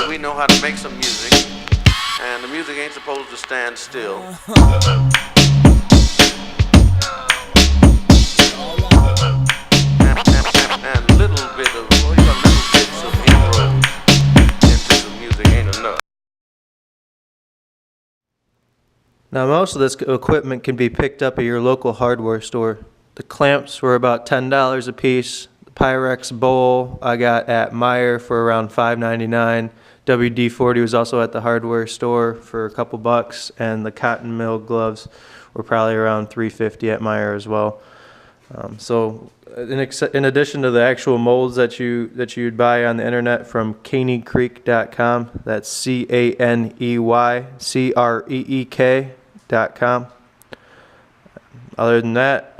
We know how to make some music, and the music ain't supposed to stand still. And little bit of, little bits of inroad into the music ain't enough. Now most of this equipment can be picked up at your local hardware store. The clamps were about $10 a piece. The Pyrex bowl I got at Meijer for around $5.99. WD-40 was also at the hardware store for a couple bucks, and the cotton mill gloves were probably around $3.50 at Meijer as well. So in addition to the actual molds that you'd buy on the internet from caneycreek.com, that's CANEYCREEK.com. Other than that,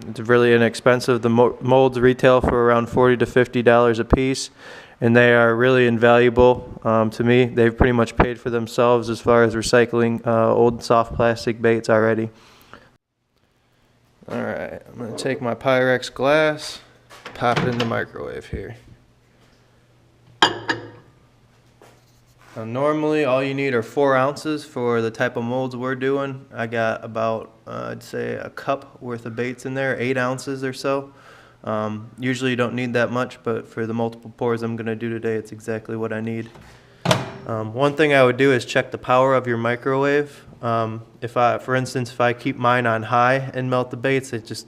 it's really inexpensive. The molds retail for around $40 to $50 a piece, and they are really invaluable to me. They've pretty much paid for themselves as far as recycling old soft plastic baits already. Alright, I'm going to take my Pyrex glass, pop it in the microwave here. Now normally all you need are 4 ounces for the type of molds we're doing. I got about, I'd say a cup worth of baits in there, 8 ounces or so. Usually you don't need that much, but for the multiple pours I'm going to do today, it's exactly what I need. One thing I would do is check the power of your microwave. For instance, if I keep mine on high and melt the baits, it just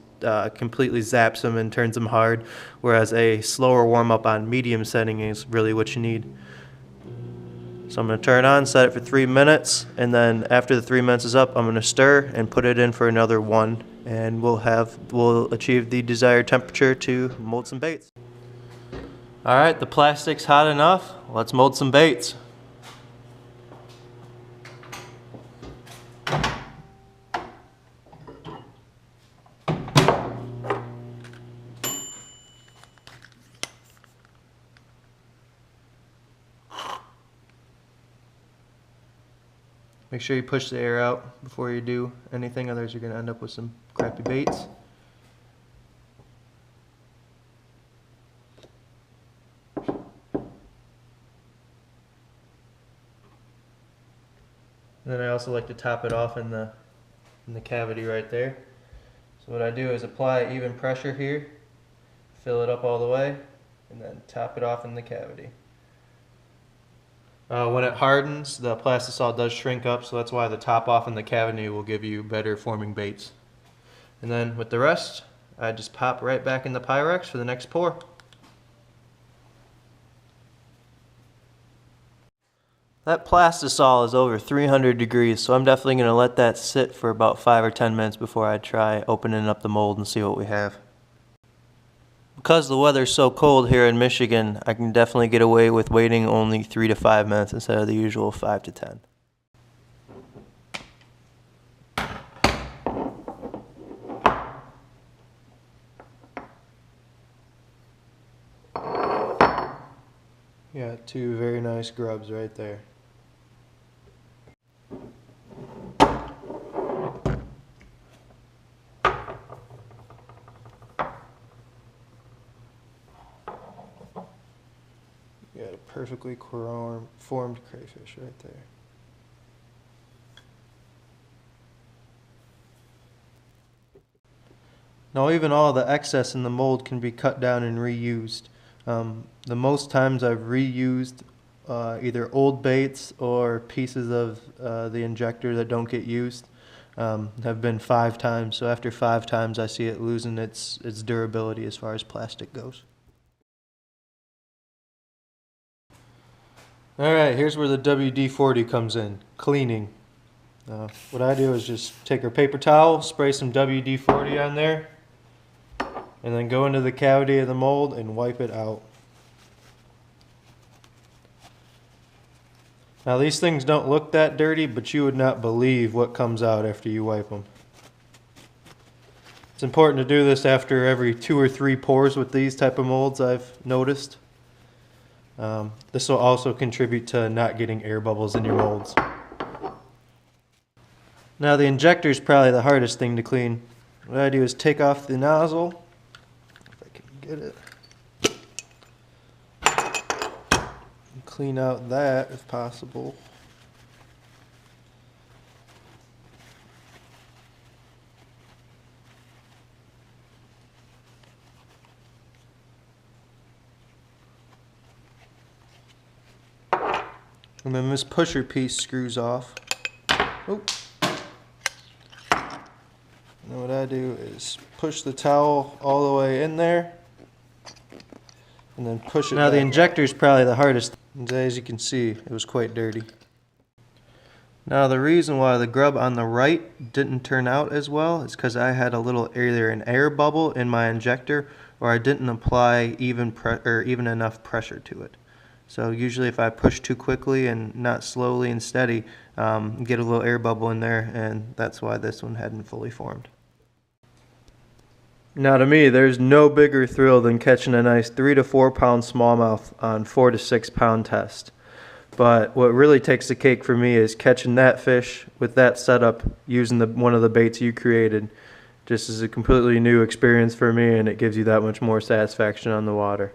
completely zaps them and turns them hard, whereas a slower warm-up on medium setting is really what you need. So I'm going to turn it on, set it for 3 minutes, and then after the 3 minutes is up, I'm going to stir and put it in for another 1, and we'll achieve the desired temperature to mold some baits. Alright, the plastic's hot enough. Let's mold some baits. Make sure you push the air out before you do anything, otherwise you're going to end up with some crappy baits. And then I also like to top it off in the cavity right there. So what I do is apply even pressure here, fill it up all the way, and then top it off in the cavity. When it hardens, the plastisol does shrink up, so that's why the top off in the cavity will give you better forming baits. And then with the rest, I just pop right back in the Pyrex for the next pour. That plastisol is over 300 degrees, so I'm definitely going to let that sit for about 5 or 10 minutes before I try opening up the mold and see what we have. Because the weather's so cold here in Michigan, I can definitely get away with waiting only 3 to 5 minutes instead of the usual 5 to 10. Yeah, 2 very nice grubs right there. You got a perfectly formed crayfish right there. Now even all the excess in the mold can be cut down and reused. The most times I've reused either old baits or pieces of the injector that don't get used have been 5 times. So after 5 times I see it losing its durability as far as plastic goes. Alright, here's where the WD-40 comes in, cleaning. What I do is just take a paper towel, spray some WD-40 on there, and then go into the cavity of the mold and wipe it out. Now these things don't look that dirty, but you would not believe what comes out after you wipe them. It's important to do this after every 2 or 3 pours with these type of molds, I've noticed. This will also contribute to not getting air bubbles in your molds. Now the injector is probably the hardest thing to clean. What I do is take off the nozzle, if I can get it, and clean out that if possible. And then this pusher piece screws off. Oop. And what I do is push the towel all the way in there and then push it Now the injector is probably the hardest. And as you can see, it was quite dirty. Now the reason why the grub on the right didn't turn out as well is because I had a little either an air bubble in my injector or I didn't apply even enough pressure to it. So usually if I push too quickly and not slowly and steady, get a little air bubble in there, and that's why this one hadn't fully formed. Now to me, there's no bigger thrill than catching a nice 3 to 4 pound smallmouth on 4 to 6 pound test. But what really takes the cake for me is catching that fish with that setup using one of the baits you created. Just is a completely new experience for me, and it gives you that much more satisfaction on the water.